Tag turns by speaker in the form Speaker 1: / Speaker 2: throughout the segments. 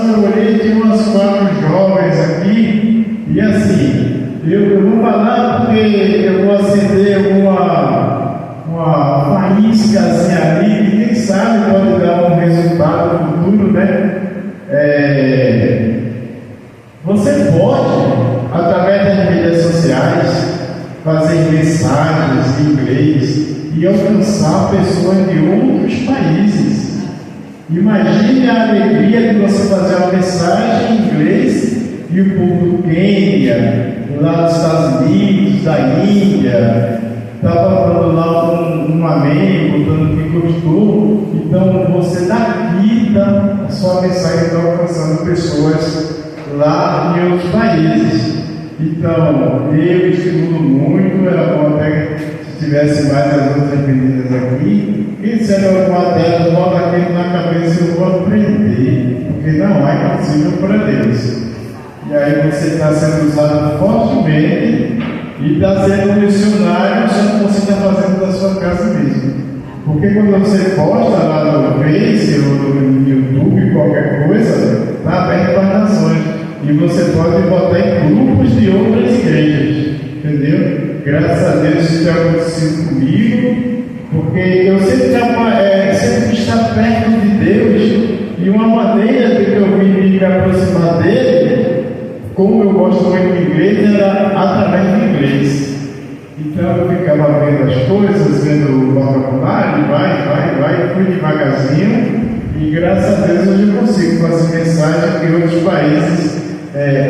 Speaker 1: Eu olhei, tinha umas 4 jovens aqui, e assim, eu vou falar porque eu vou acender uma faíscazinha ali, que quem sabe pode dar um resultado futuro, né? Você pode, através das mídias sociais, fazer mensagens em inglês e alcançar pessoas de outros países. Imagine a alegria de você fazer uma mensagem em inglês e o povo do Quênia, lá dos Estados Unidos, da Índia, estava falando lá um amém, botando que gostou. Então você daqui a sua mensagem está alcançando pessoas lá em outros países. Então eu estimulo muito, era bom até se tivesse mais as outras meninas aqui. E se alguma delas bota aquilo na cabeça, eu vou aprender, porque não é impossível para Deus. E aí você está sendo usado fortemente e está sendo um missionário, só que você está fazendo da sua casa mesmo. Porque quando você posta lá no Face ou no YouTube, qualquer coisa, está aberto para as nações. E você pode botar em grupos de outras igrejas, entendeu? Graças a Deus isso tem acontecido comigo. Porque eu sempre estar perto de Deus, e uma maneira de que eu vim me aproximar dele, como eu gosto muito de inglês, era através do inglês. Então eu ficava vendo as coisas, vendo o vocabulário, vai, fui devagarzinho, e graças a Deus hoje eu consigo fazer mensagem que outros países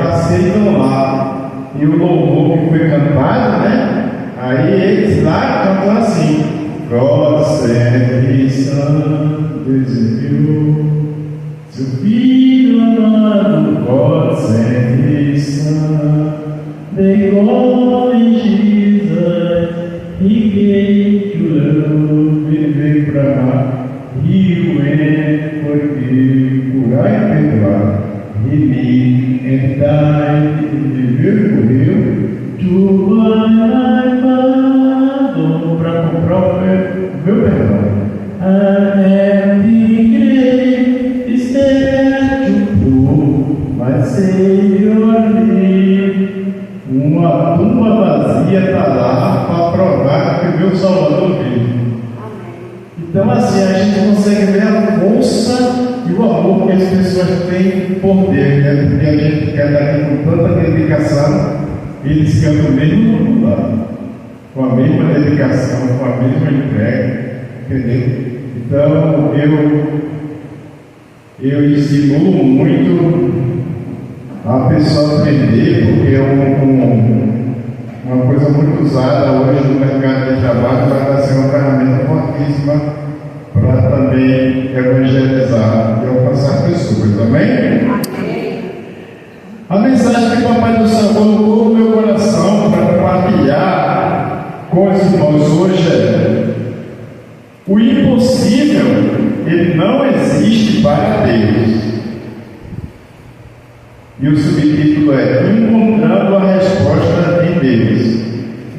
Speaker 1: aceitam lá. E o louvor que foi cantado, né? Aí eles lá cantam assim: God sent His Son, desenviou seu Filho amado. God sent His Son, they call in Jesus, He came to love. Ele veio para amar, He went for you, curar e perdoar. He lived and died, Ele viveu e morreu, to buy my pardon, para comprar o meu perdão. And the grave is there to prove my Savior live. Uma tumba vazia está lá para provar que o meu Salvador vive. Então assim a gente consegue ver a força e o amor que as pessoas têm por Deus, né? Porque a gente quer estar aqui com tanta dedicação. Eles cantam o mesmo popular, com a mesma dedicação, com a mesma entrega, entendeu? Então eu estimulo muito a pessoa a aprender, porque é uma coisa muito usada hoje no mercado de trabalho, vai ser uma ferramenta fortíssima para também evangelizar e alcançar pessoas, amém? A mensagem que o Papai do Céu colocou no meu coração para compartilhar com os irmãos hoje é: o impossível, ele não existe para Deus. E o subtítulo é: encontrando a resposta em Deus.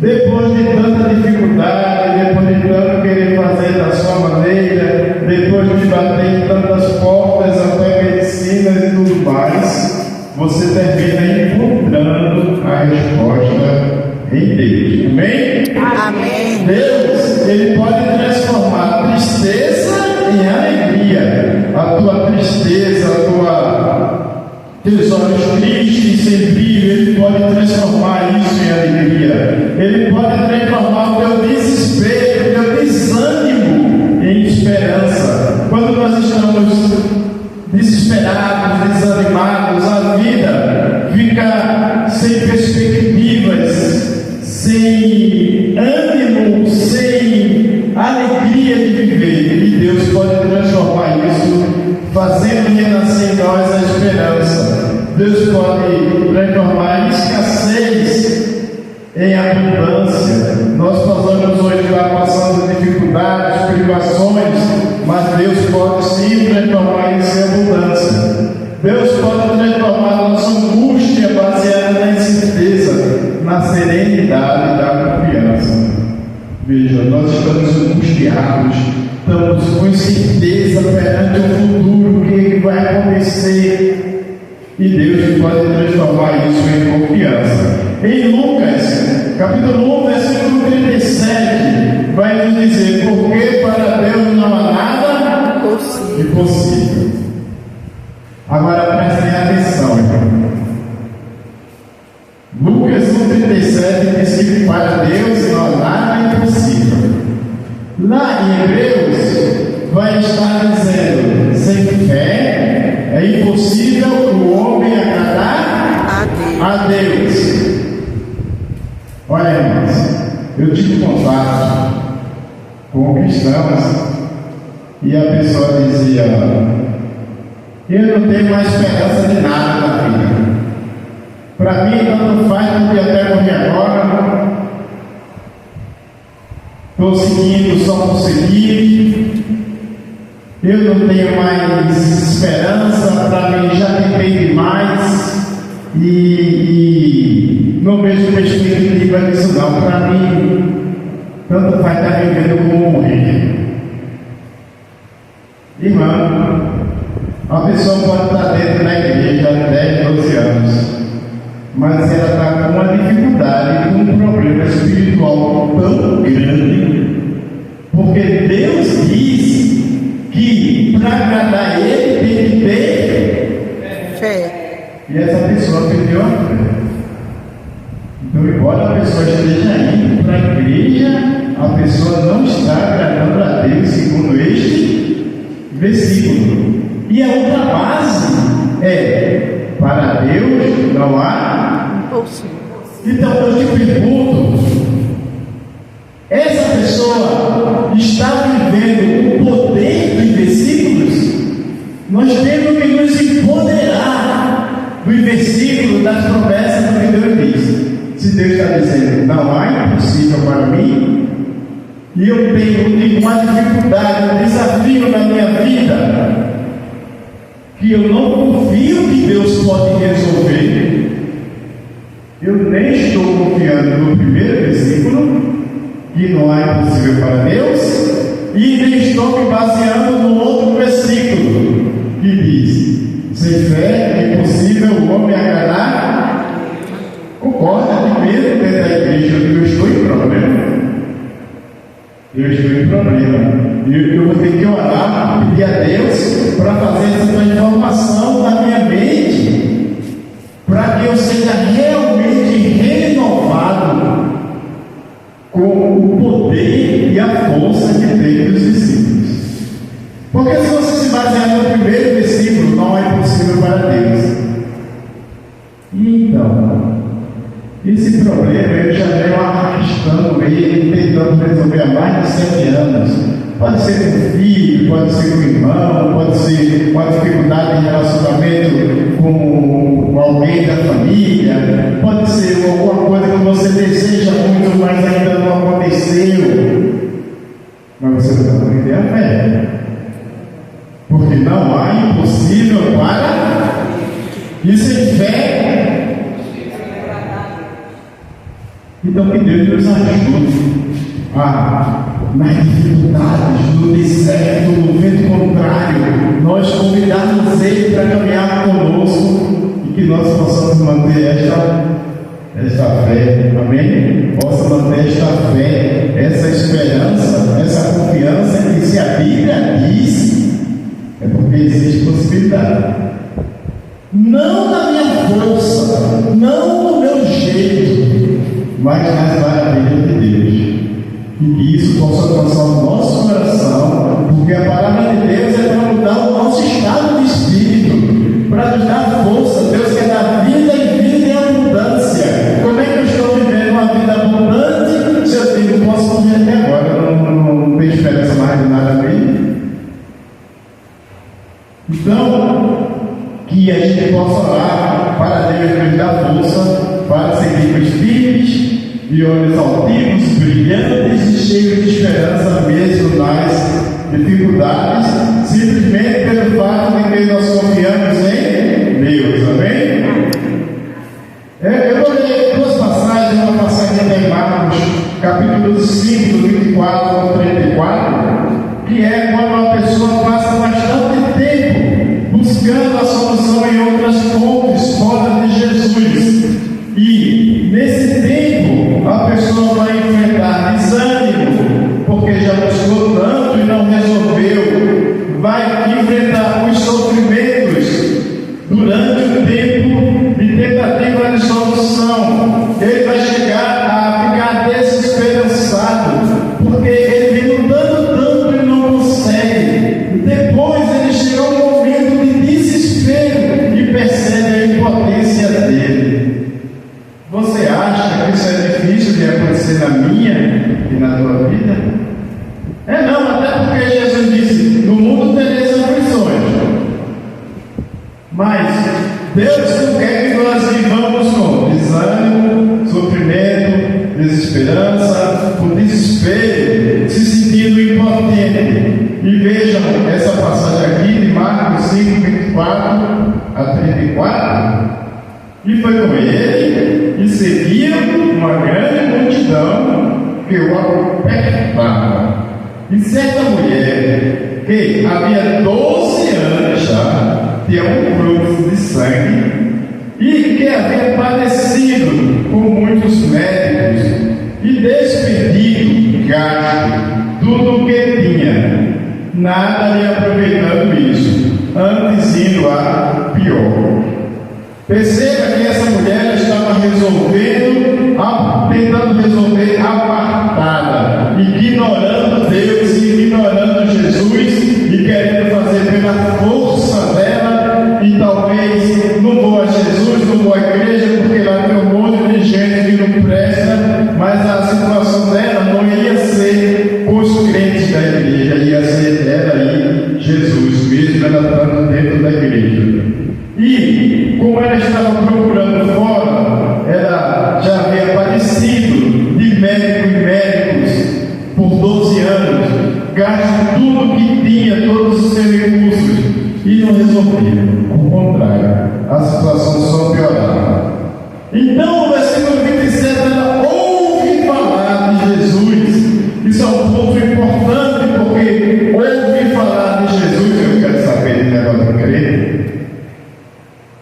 Speaker 1: Depois de tanta dificuldade, depois de tanto querer fazer da sua maneira, depois de bater em tantas portas, até medicinas e tudo mais, você termina encontrando a resposta em Deus. Amém?
Speaker 2: Amém.
Speaker 1: Deus, Ele pode transformar a tristeza em alegria. A tua tristeza, teus olhos tristes, sem brilho, Ele pode transformar isso em alegria. Ele pode transformar o teu desespero, o teu desânimo em esperança. Quando nós estamos desesperados, desanimados, a vida fica sem perspectivas, sem ânimo, sem alegria de viver. E Deus pode transformar isso, fazendo renascer em nós a esperança. Deus pode transformar a escassez em abundância. Nós passamos hoje lá passando dificuldades, privações, mas Deus pode sim transformar isso em abundância. Deus pode transformar a nossa angústia baseada na incerteza, na serenidade da confiança. Veja, nós estamos angustiados, estamos com certeza perante o futuro, o que vai acontecer, e Deus pode transformar isso em confiança. Em Lucas, capítulo 1, versículo 37, vai nos dizer: porque para Deus não há nada impossível. Agora prestem atenção, irmão. Lucas 1,37 diz que para Deus não há nada impossível. Lá em Hebreus vai estar dizendo: sem fé é impossível o homem agradar a Deus. Olha, irmãos, eu tive contato com cristãos e a pessoa dizia: eu não tenho mais esperança de nada na vida. Para mim, tanto faz, porque até morrer agora. Estou seguindo só por seguir. Eu não tenho mais esperança. Para mim, já tentei demais. E não vejo perspectiva nisso, não. Para mim, tanto faz estar vivendo como morrer. Irmão, a pessoa pode estar dentro da igreja há 10, 12 anos, mas ela está com uma dificuldade, com um problema espiritual tão grande, porque Deus diz que para agradar Ele tem que ter fé. E essa pessoa perdeu a fé. Então, embora a pessoa esteja indo para a igreja, a pessoa não está agradando a Deus segundo este versículo. E a outra base é: para Deus não há impossível. Então eu te pergunto: essa pessoa está vivendo o poder dos versículos? Nós temos que nos empoderar do versículo, das promessas do que Deus diz. Se Deus está dizendo não há impossível para mim, e eu tenho uma dificuldade, um desafio na minha vida, que eu não confio que Deus pode resolver, eu nem estou confiando no primeiro versículo, que não há impossível para Deus, e nem estou me baseando no outro versículo, que diz: sem fé é impossível o homem agradar. Concorda que mesmo dentro da igreja eu estou em problema? Eu estou em problema. E eu vou ter que orar, pedir a Deus para fazer essa transformação na minha mente, para que eu seja realmente renovado com o poder e a força que tem dos discípulos. Porque se você se basear no primeiro versículo, não é impossível para Deus. Então, esse problema eu já venho arrastando ele, tentando resolver há mais de 7 anos. Pode ser com o filho, pode ser com o irmão, pode ser uma dificuldade em relacionamento com alguém da família, pode ser alguma coisa que você deseja muito, mas ainda não aconteceu. Mas você precisa aprender a fé, porque não há impossível para isso. Em fé. Então que Deus nos ajude nas dificuldades, no deserto, no vento contrário, nós convidarmos Ele para caminhar conosco e que nós possamos manter esta fé, amém? Possa manter esta fé, essa esperança, essa confiança que se a Bíblia diz, é porque existe possibilidade. Não na minha força, não no meu jeito, mas nas maravilhas de Deus. E que isso possa alcançar o nosso coração, porque a palavra de Deus é para mudar o nosso estado de espírito, para nos dar força. Deus quer dar vida e vida em abundância. Como é que eu estou vivendo uma vida abundante se eu digo, não posso morrer até agora, não tenho esperança mais de nada mesmo? Então, que a gente possa orar para Deus nos dar força para seguirmos firmes e olhos altivos, brilhantes e cheios de esperança mesmo nas dificuldades, simplesmente pelo fato de que nós confiamos em Deus, amém? Eu vou ler duas passagens, uma passagem em Marcos, capítulo 5, 24 ao 34, que é Deus não quer que nós vivamos com desânimo, sofrimento, desesperança, por desespero, se sentindo impotente. E vejam essa passagem aqui de Marcos 5, 24 a 34. E foi com ele, e seguia uma grande multidão que o apertava. E certa mulher, que havia 12 anos já, tinha um fluxo de sangue, e que havia padecido com muitos médicos, e despedido, gasto, tudo o que tinha, nada lhe aproveitando isso, antes indo a pior. Perceba que essa mulher estava tentando resolver apartada, ignorando Deus e ignorando Jesus e querendo fazer pela força dela. E talvez não vou a Jesus, não vou à igreja, porque lá tem um monte de gente que não presta, mas a situação dela não ia ser os crentes da igreja, ia ser ela e Jesus, mesmo ela estando dentro da igreja. E como ela estava procurando fora, ela já havia padecido de médico em médicos por 12 anos, gasto tudo que tinha, todos os seus recursos, e não resolvia. Ao contrário, a situação só piorava. Então, no versículo 27, ela ouve falar de Jesus. Isso é um ponto importante, porque ouve falar de Jesus. Eu quero saber de negócio do crente.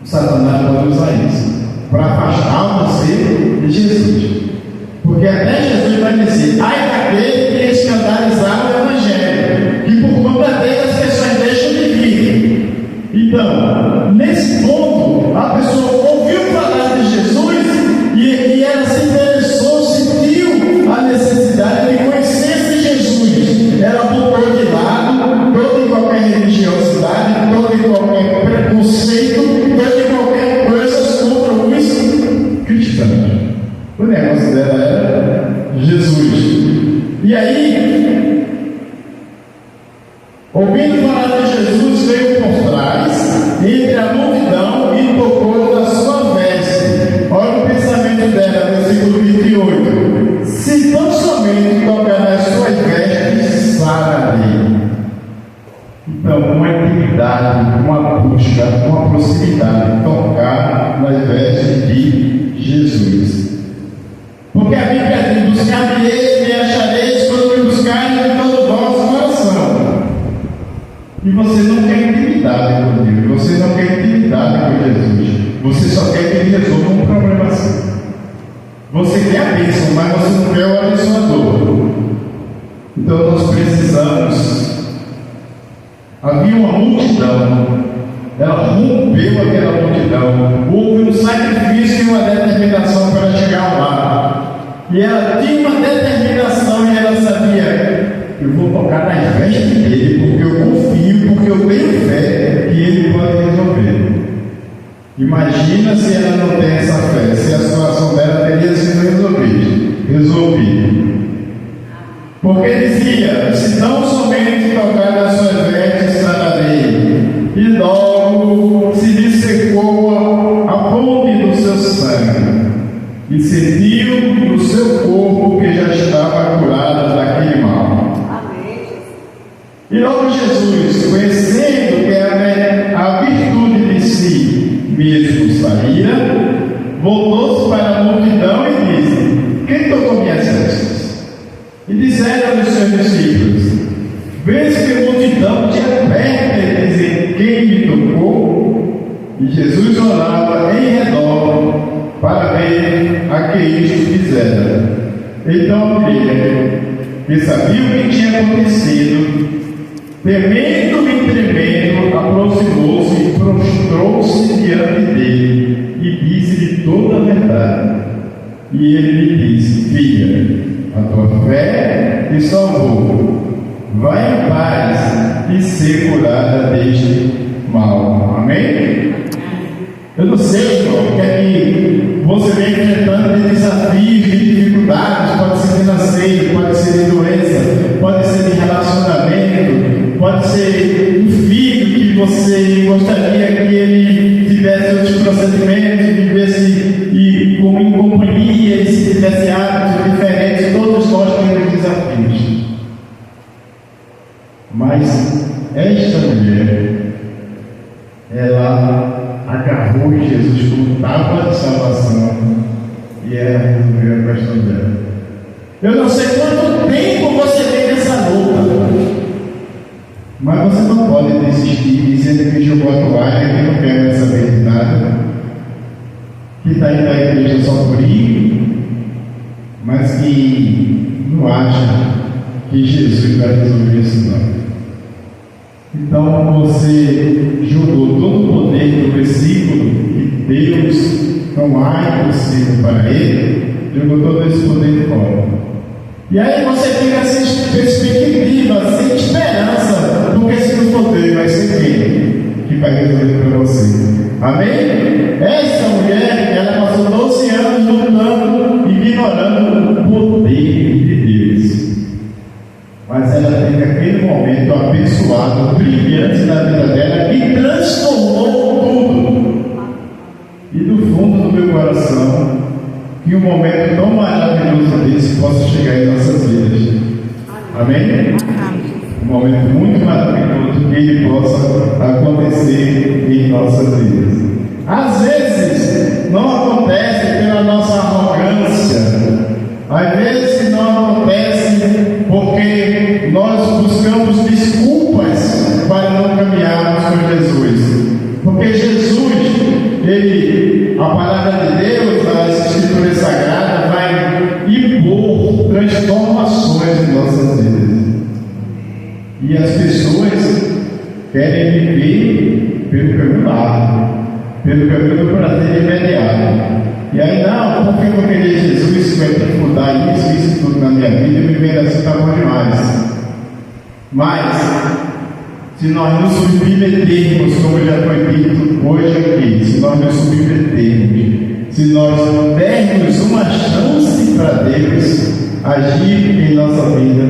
Speaker 1: O Satanás pode usar isso para afastar você de Jesus, porque até Jesus vai dizer: ai daquele que escandalizar o Evangelho, e por conta dele as pessoas deixam de vir. Então, nesse ponto, a pessoa ouviu falar de Jesus e ela se interessou, sentiu a necessidade de conhecer esse Jesus. Ela botou de lado toda e qualquer religiosidade, todo e qualquer preconceito, toda e qualquer coisa contra os cristãos. O negócio dela era Jesus. E aí, ouvindo falar de Jesus, veio por trás, entre a multidão, e tocou na sua veste. Olha o pensamento dela, versículo 28. Se tão somente tocar nas suas vestes, sararei. Então, uma intimidade, uma busca, uma proximidade, tocar nas vestes de Jesus. Porque a Bíblia diz: buscar-me-eis, me achareis, quando me buscarem de todo o vosso coração. E você não quer intimidade com Deus, você não quer intimidade com Jesus, você só quer que Ele resolva um problema assim. Você quer a bênção, mas você não quer o abençoador. Então nós precisamos. Havia uma multidão, ela rompeu aquela multidão, houve um sacrifício e uma determinação para chegar lá. E ela tinha uma determinação e ela sabia: eu vou tocar nas vestes dele, porque eu confio, porque eu tenho fé que ele pode resolver. Imagina se ela não tem essa fé, se a situação dela teria sido resolvida. Porque dizia: se não somente tocar nas suas vestes, sararei. E logo se lhe secou a fonte do seu sangue, e sentiu no seu corpo que já estava curado daquele mal. E logo Jesus, conhecendo que a virtude de si mesmo saía, voltou-se para a multidão e disse: quem tocou minhas vestes? E disseram aos seus discípulos: vês que a multidão te aperta e dizem: quem me tocou? E Jesus olhava em redor para ver a que isto fizera. Então a mulher, que sabia o que tinha acontecido, temendo e tremendo, aproximou-se e prostrou-se diante dele e disse-lhe toda a verdade. E ele lhe disse: filha, a tua fé te salvou. Vai em paz e ser curada deste mal. Amém? Eu não sei, irmão, o que é que você vem enfrentando de desafios, de dificuldades. Pode ser financeiro, pode ser de doença, pode ser de relacionamento, pode ser um filho que você gostaria que ele tivesse tivesse outros procedimentos, vivesse como em companhia, e se tivesse hábitos diferentes, todos nós temos desafios. Mas esta mulher, ela agarrou em Jesus como tábua de salvação e ela resolveu a questão dela. Eu não sei quanto tempo você tem nessa luta, mas você não pode desistir dizendo que jogou a toalha, que não quer mais saber de nada, que está indo à igreja só por ir, mas que não acha que Jesus vai resolver isso não. Então você jogou todo o poder do versículo que Deus não há impossível para ele, jogou todo esse poder fora. E aí você fica sem perspectiva, sem esperança, porque se não for Deus, vai ser quem que vai resolver para você. Amém? Essa mulher, ela passou 12 anos lutando, ignorando o poder de Deus. Mas ela teve aquele momento abençoado, brilhante na vida dela, que transformou tudo. E do fundo do meu coração, que um momento tão maravilhoso desse possa chegar em nossas vidas. Amém? Um momento muito maravilhoso que ele possa acontecer em nossas vidas. Às vezes não acontece pela nossa arrogância, às vezes não acontece porque nós buscamos desculpas para não caminharmos com Jesus. Porque Jesus, a palavra de Deus, as Escrituras Sagradas, vai impor transformações em nossas vidas. E as pessoas querem viver pelo caminho largo, pelo caminho do prazer imediato. E aí, não, porque eu vou querer Jesus, vai ter que mudar isso tudo na minha vida, e viver assim está bom demais. Mas, se nós nos submetermos, como já foi dito hoje aqui, se nós nos submetermos, se nós dermos uma chance para Deus agir em nossa vida,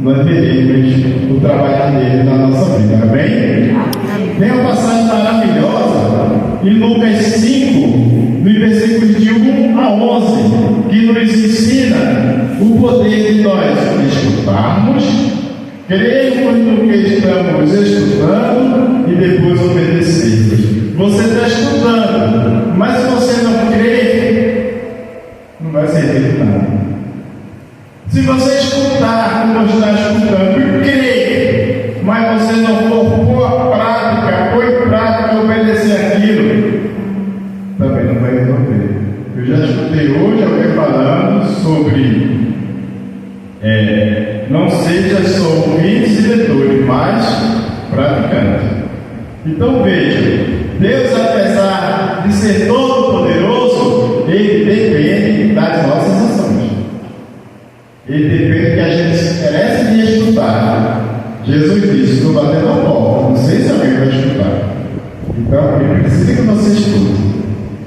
Speaker 1: nós veremos o trabalho dele na nossa vida, amém? Tem uma passagem maravilhosa em Lucas 5, nos versículos de 1 a 11, que nos ensina o poder de nós escutarmos, cremos no que estamos escutando e depois obedecermos. Você está escutando, mas se você não crer, não vai servir de nada. Se você escutar como está escutando e crer, mas você não for pôr em prática obedecer aquilo, também não vai resolver. Eu já escutei hoje alguém falando sobre não seja só ouvintes e leitores, mas praticante. Então veja, Deus, apesar de ser todo poderoso, Ele depende das nossas ações. Ele depende que a gente se interesse de escutar. Jesus disse: estou batendo a porta, não sei se alguém vai escutar. Então Ele precisa que você escute.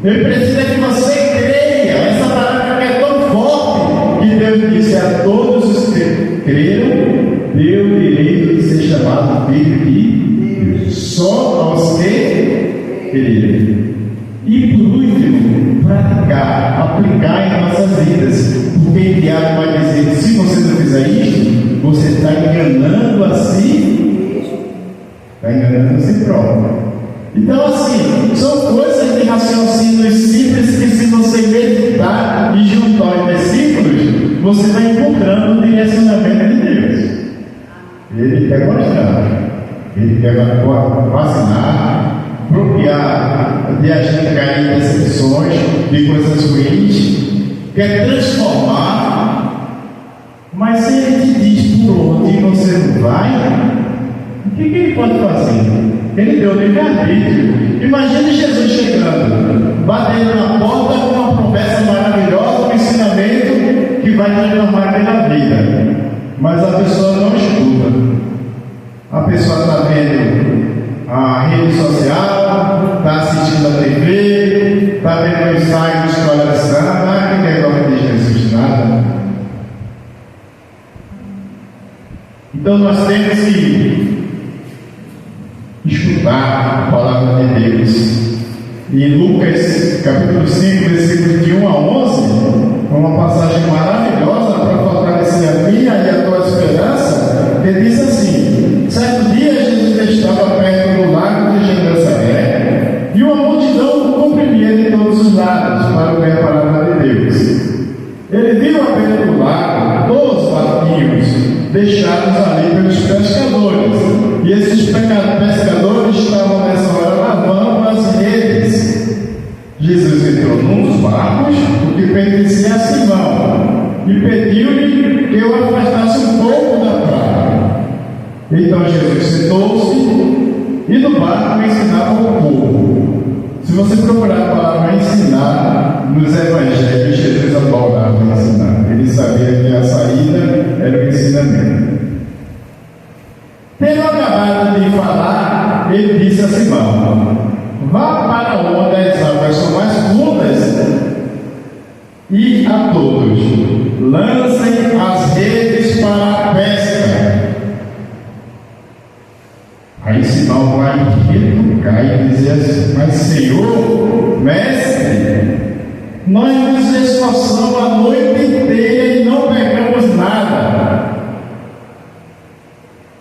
Speaker 1: Ele precisa que você creia. Essa palavra que é tão forte que Deus disse a todos os que creram, deu o direito de ser chamado filho de Deus. Só aos que creram. E por último, aplicar em nossas vidas. Porque o diabo vai dizer: se você não fizer isso, você está enganando a si, está enganando a si próprio. Então, assim, são coisas de raciocínios simples que, se você meditar e juntar os versículos, você vai encontrando o direcionamento de Deus. Ele quer mostrar, Ele quer vacinar, apropriar de a gente cair em decepções, de coisas ruins, quer transformar. Mas se Ele te diz por onde você não vai, o que Ele pode fazer? Ele deu livre-arbítrio. Imagine Jesus chegando, batendo na porta com uma promessa maravilhosa, um ensinamento que vai transformar aquela vida. Mas a pessoa não escuta. A pessoa está vendo a rede social, está assistindo a TV, está vendo o ensaio de escola de samba, que negócio de Jesus, nada. Então nós temos que escutar a palavra de Deus e em Lucas capítulo 5, versículos de 1 a 11, é uma passagem maravilhosa para fortalecer a minha e a tua esperança, que diz assim: certo dia Jesus estava perto do lago de Genezaré, e uma multidão o comprimia de todos os lados para ouvir a palavra de Deus. Ele viu à beira do lago 2 barquinhos deixados ali pelos pescadores, e esses pescadores estavam nessa hora lavando as redes. Jesus entrou num dos barcos, o que pertencia a Simão, e pediu-lhe que o afastasse um pouco da praia. Então Jesus sentou-se e no barco ensinava o povo. Se você procurar a palavra ensinar nos evangelhos, Jesus adorava ensinar. Ele sabia que a saída era o ensinamento. Tendo acabado de falar, ele disse a Simão: vá para onde as águas são mais fundas, e a todos lancem as redes para a pesca. Aí Simão vai retrucar e dizer assim: mas Senhor, mestre, nós nos esforçamos a noite inteira e não pegamos nada.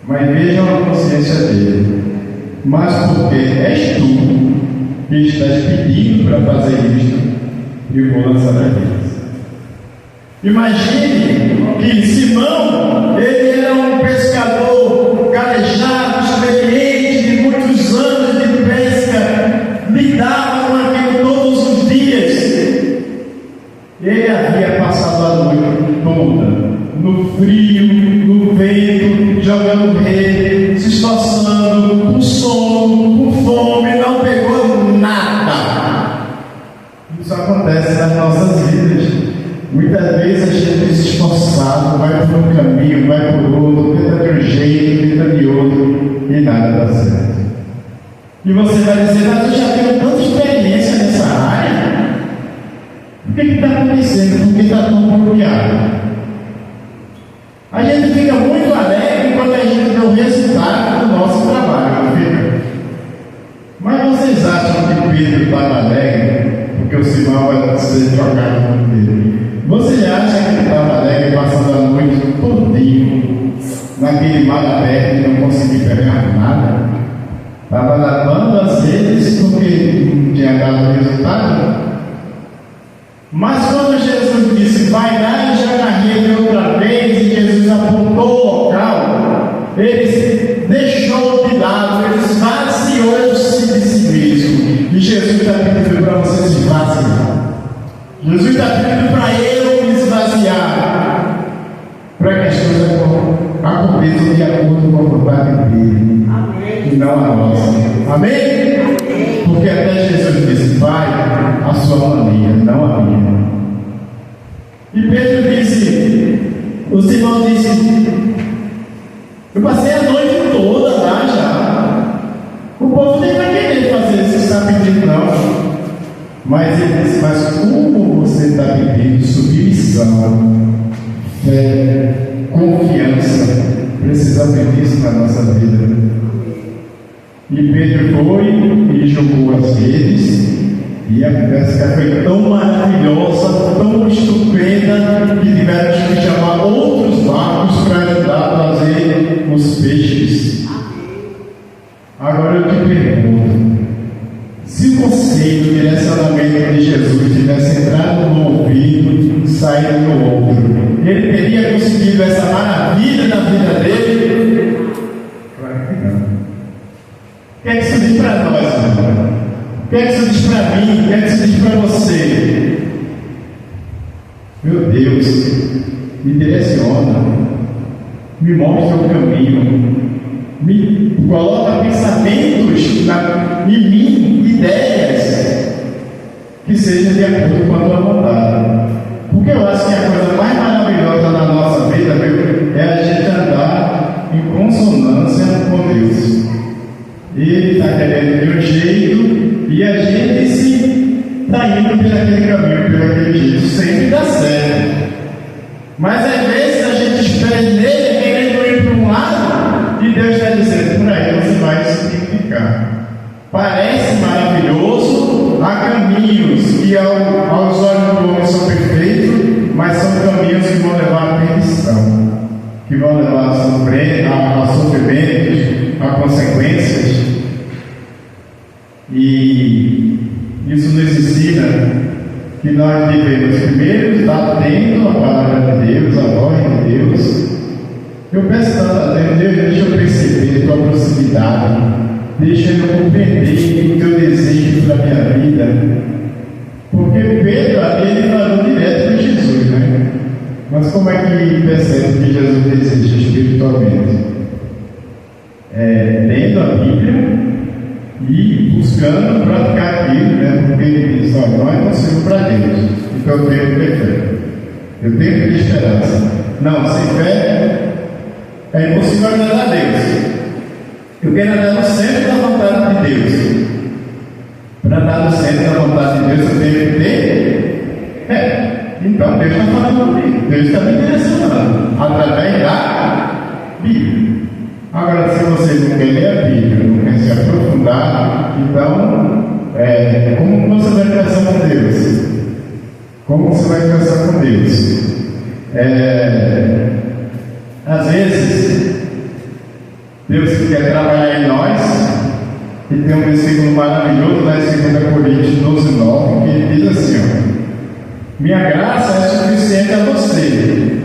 Speaker 1: Mas vejam a consciência dele: mas porque és tu que estás pedindo para fazer isto, eu vou lançar as redes. Imagine que Simão, ele era um pescador calejado, experiente, de muitos anos de pesca, lidava com aquilo todos os dias. Ele havia passado a noite toda no frio, no vento, jogando rede, se esforçando, com sono, com fome, não pegou nada. Isso acontece nas nossas vidas. Muitas vezes a gente se esforçado, vai por um caminho, vai por outro, tenta de um jeito, tenta de outro, e nada dá certo. E você vai dizer: mas eu já tenho tanta experiência nessa área. O que está acontecendo? Por que está tão bloqueado? A gente fica muito alegre quando a gente vê o resultado do nosso trabalho, não fica? Mas vocês acham que Pedro estava alegre porque o Simão vai ser trocado com Pedro? Você acha que ele estava alegre passando a noite todinho naquele mar aberto e não conseguia pegar nada? Estava lavando as redes porque não tinha dado resultado? Mas quando Jesus disse: vai lá e joga a rede outra vez, e Jesus apontou o local, ele se deixou de lado, ele esvaziou-se de si mesmo. E Jesus está pedindo para você se esvaziar. Jesus está pedindo para eu me esvaziar, para que as coisas aconteçam de acordo com a vontade dele. Amém. E não a nossa. Amém? Amém? Porque até Jesus disse: vai a sua maneira, não a minha. E Pedro disse, o Simão disse: eu passei a noite toda lá já. O povo nem vai querer fazer isso, está pedindo não. Mas ele disse: mas como você está pedindo submissão, fé, confiança, precisa pedir isso na nossa vida. E Pedro foi e jogou as redes, e a pesca foi tão maravilhosa, tão estupenda, que tiveram que chamar outros barcos para ajudar a trazer os peixes. Agora eu te pergunto: se o conceito, o direcionamento de Jesus tivesse entrado no ouvido e saído no outro, ele teria conseguido essa maravilha na vida dele? Claro que não. O que é que isso diz para nós, irmão? O que é que isso diz para mim? O que é que isso diz para você? Meu Deus, me direciona, me mostra o caminho, me coloca pensamentos em mim, ideias que sejam de acordo com a tua vontade. Porque eu acho que a coisa mais maravilhosa da nossa vida, é a gente andar em consonância com Deus. Ele está querendo de um jeito e a gente está indo por aquele caminho, por aquele jeito. Sempre dá certo. Mas às vezes a gente espera nele querendo ir para um lado e Deus está dizendo: por aí você vai se identificar. Parece maravilhoso, a que aos olhos do homem são perfeitos, mas são caminhos que vão levar à perdição, que vão levar a sofrimentos, a consequências. E isso nos ensina que nós devemos primeiro estar atento à palavra de Deus, à voz de Deus. Eu peço tanto a Deus, deixa eu perceber a tua proximidade, deixa eu compreender o teu desejo para a minha vida. Porque Pedro, ele falou direto com Jesus, né? Mas como é que percebe que Jesus deseja espiritualmente? Lendo a Bíblia e buscando praticar aquilo, né? Porque ele diz: olha, não é possível para Deus, então eu tenho que ter fé, eu tenho que ter esperança. Não, sem fé é impossível agradar a Deus. Eu quero andar no centro da vontade de Deus. Para andar no centro da vontade de Deus, eu tenho que ter. Então Deus está falando comigo, Deus está me direcionando através da Bíblia. Agora, se você não quer ler a Bíblia, não quer se aprofundar, então, como você vai conversar com Deus? Como você vai conversar com Deus? Às vezes, Deus quer trabalhar em nós, e tem um versículo maravilhoso lá em 2 Coríntios 12:9, que diz assim: minha graça é suficiente a você,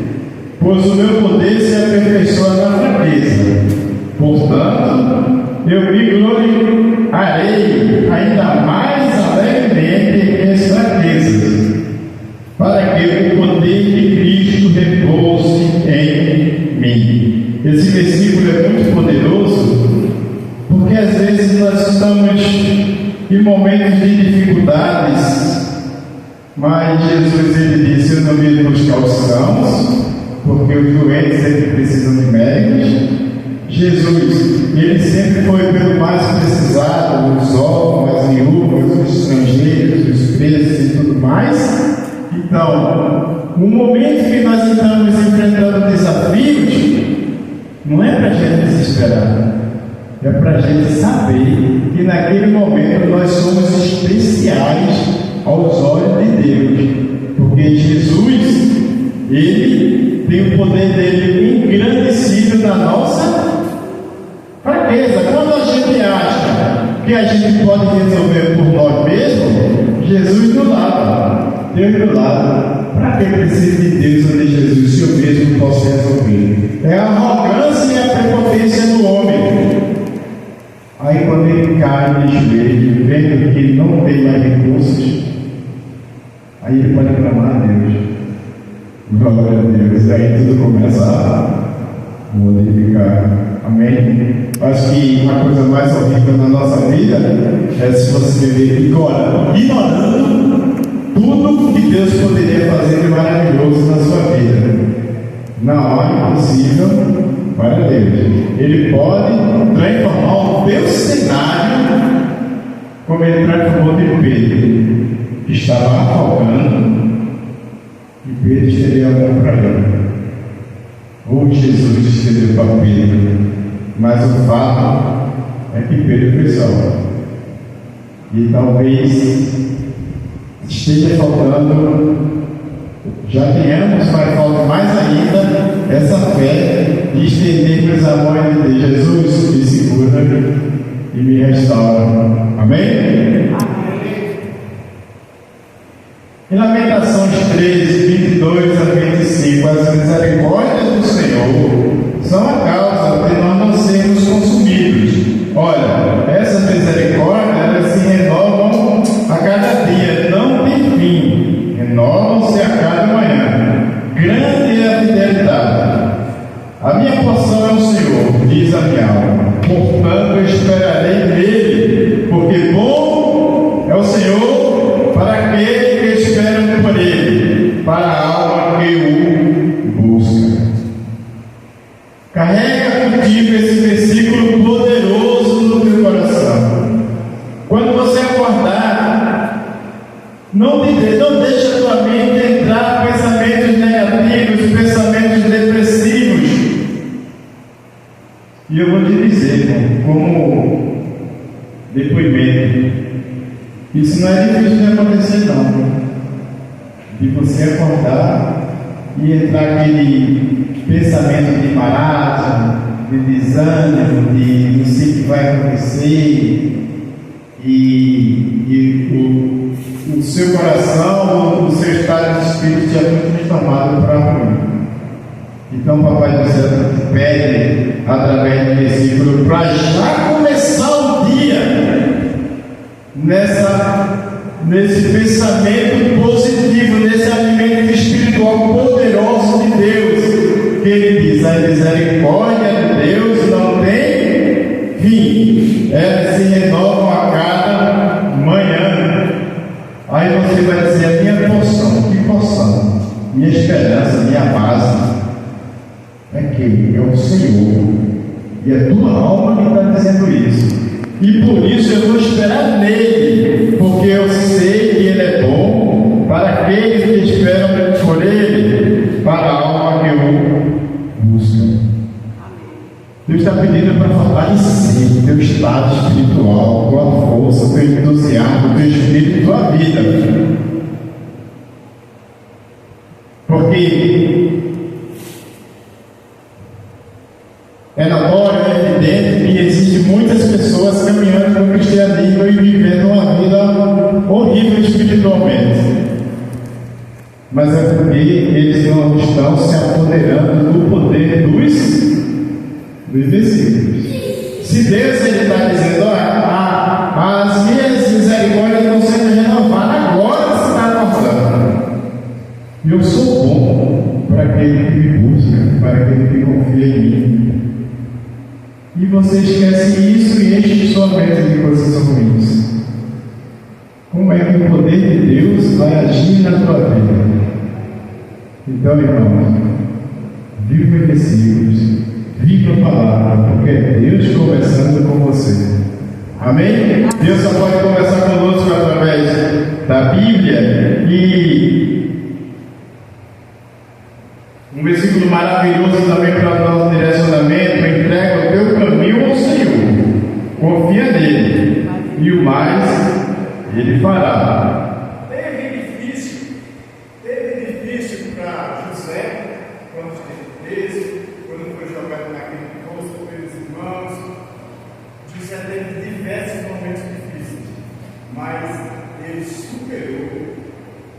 Speaker 1: pois o meu poder se aperfeiçoa na fraqueza. Portanto, eu me gloriarei ainda mais alegremente em fraquezas, para que o poder de Cristo repouse em mim. Esse versículo é muito poderoso, porque às vezes nós estamos em momentos de dificuldades, mas Jesus, ele disse: eu não vim buscar os sãos, porque os doentes sempre precisam de médicos. Jesus, ele sempre foi pelo mais precisado, os órfãos, as viúvas, os estrangeiros, os presos e tudo mais. Então, no momento que nós estamos enfrentando desafios, não é para a gente desesperar, é para a gente saber que naquele momento nós somos especiais aos olhos de Deus, porque Jesus, ele tem o poder dele engrandecido na nossa fraqueza. Quando a gente acha que a gente pode resolver por nós mesmos, Jesus do lado, Deus do lado. Para que precisa de Deus ou de Jesus se eu mesmo posso resolver? É a arrogância e a prepotência do homem. Aí quando ele cai de joelho, vendo que ele não tem mais recursos, aí ele pode clamar a Deus. Glória a Deus. E aí tudo começa a modificar. Amém? Acho que a coisa mais horrível na nossa vida é se você viver ignorando tudo que Deus poderia fazer de maravilhoso na sua vida. Não há impossível para Deus. Ele pode transformar o teu cenário como ele transformou de Pedro, que estava afogando, e Pedro estendeu a mão para ele. Ou Jesus estendeu para Pedro. Mas o fato é que Pedro foi salvo. E talvez esteja faltando, já tenhamos, mas falta mais ainda essa fé de estendermos a mão de Jesus, me segura e me restaura. Amém? Em Lamentações 13, 22 a 25, as misericórdias do Senhor são a causa de nós não sermos consumidos. Olha, essas misericórdias, elas se renovam a cada dia, não tem fim, renovam-se a cada manhã. Grande é a fidelidade. A minha porção é o Senhor, diz a minha alma, portanto eu esperarei nele, porque bom é o Senhor para aquele que espera por ele, para a alma que o busca. Carrega contigo esse versículo poderoso no teu coração. Quando você acordar, não deixe a tua mente entrar em pensamentos negativos, pensamentos depressivos. E eu vou te dizer, como depoimento, isso não é difícil isso não ia acontecer não. De você acordar e entrar aquele pensamento de marasmo, de desânimo, de não sei o que vai acontecer, e o seu coração, o seu estado de espírito já foi transformado para ruim. Então, Papai do Céu te pede, através do versículo, para já começar o dia nesse pensamento positivo, nesse alimento espiritual poderoso de Deus, que Ele diz: a misericórdia de Deus não tem fim, elas se renovam a cada manhã. Aí você vai dizer: a minha porção, que porção? Minha esperança, minha base é quem? É o Senhor. E a tua alma que está dizendo isso. E por isso eu vou esperar nele, porque eu sei que ele é bom para aqueles que esperam por ele, para a alma que o busca. Deus está pedindo para fortalecer o teu estado espiritual, tua força, teu entusiasmo, teu espírito, tua vida. Porque é notório, é evidente que existem muitas pessoas caminhando no cristianismo e vivendo uma vida horrível espiritualmente. Mas é porque eles não estão se apoderando do poder dos versículos. Se Deus está dizendo: as minhas misericórdias estão sendo renovadas, agora você está acordando. E eu sou bom para aquele que me busca, para aquele que confia em mim. E você esquece isso e enche sua mente de coisas ruins. Como é que o poder de Deus vai agir na tua vida? Então, irmãos, viva os versículos, viva a palavra, porque é Deus conversando com você. Amém? Deus só pode conversar conosco através da Bíblia. E um versículo maravilhoso também para o nosso direcionamento: entrega o teu caminho ao Senhor, confia nele, e o mais ele fará. Teve difícil para José, quando esteve preso, quando foi jogado naquele poço pelos irmãos. José teve diversos momentos difíceis, mas ele superou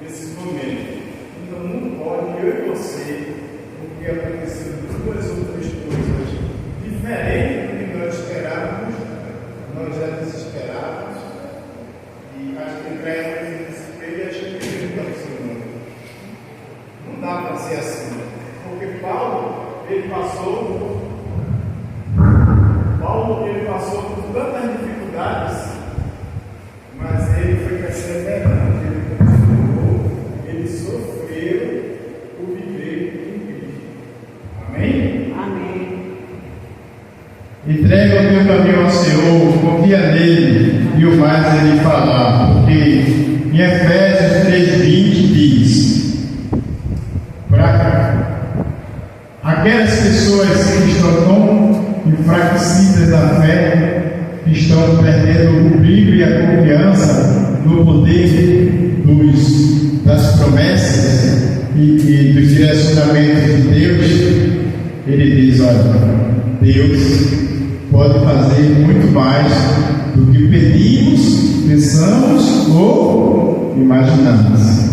Speaker 1: esses momentos. Então não pode eu e você, porque aconteceu duas outras coisas diferentes do que nós esperávamos, nós já desesperávamos, e acho que entramos em desespero e achamos que não está funcionando. Não dá para ser assim, porque Paulo passou por tantas dificuldades, mas ele foi perseverante, ele continuou, ele sofreu o viver em Cristo. Amém? Amém. Entrega o teu caminho ao Senhor, confia nele, e o mais ele fará, porque em Efésios 3:20 diz: para aquelas pessoas que estão tão enfraquecidas da fé, que estão perdendo o brilho e a confiança no poder das promessas e dos direcionamentos de Deus, ele diz: olha, Deus pode fazer muito mais do que pedimos, pensamos ou imaginamos.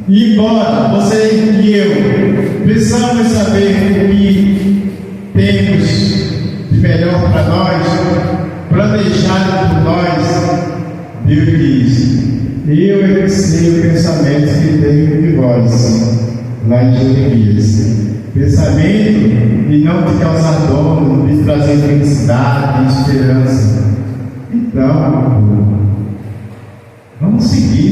Speaker 1: E embora você e eu precisamos saber o que temos de melhor para nós, planejado por nós, Deus diz: eu sei o pensamento que tenho de vós, lá em Jeremias. Pensamento de não te causar dor, de trazer felicidade e esperança. Então, vamos seguir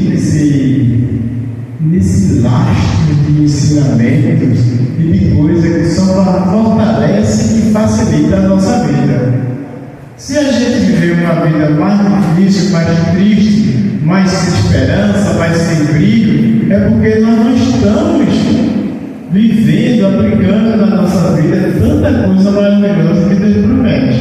Speaker 1: nesse lastro de ensinamentos e de coisas que só fortalecem e facilitam a nossa vida. Se a gente viver uma vida mais difícil, mais triste, mais sem esperança, mais sem brilho, é porque nós não estamos vivendo, aplicando na nossa vida tanta coisa maravilhosa que Deus promete.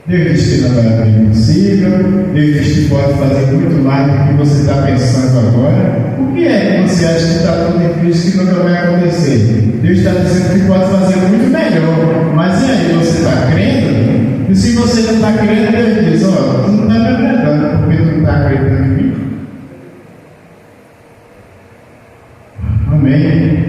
Speaker 1: Deus diz que não é impossível, Deus diz que pode fazer muito mais do que você está pensando agora. Por que é que você acha que está tão difícil que nunca vai acontecer? Deus está dizendo que pode fazer muito melhor, mas e aí, você está crendo? E se você não está crendo, Deus diz: ó, tu não está me acreditando, porque tu não está acreditando em mim. Amém.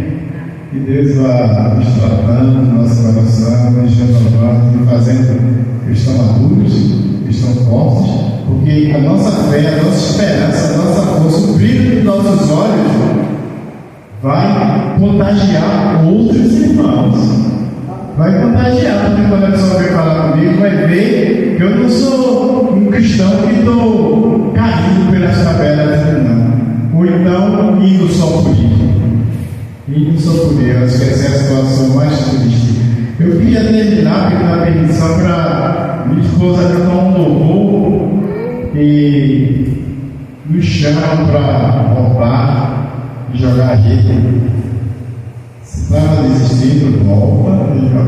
Speaker 1: Que Deus vá nos tratando no nosso coração, nos renovando, nos fazendo que estão maduros, que estão fortes, porque a nossa fé, a nossa esperança, a nossa força, o brilho dos nossos olhos vai contagiar outros irmãos. Vai contagiar, porque quando a pessoa vem falar comigo, vai ver que eu não sou um cristão que estou caindo pelas tabelas, não. Ou então indo só por isso. Indo só por isso. Acho que essa é a situação mais triste. Eu queria terminar pedindo a bendição para minha esposa cantar um louvor e nos chama para voltar e jogar rede. Se estava desistindo, volta.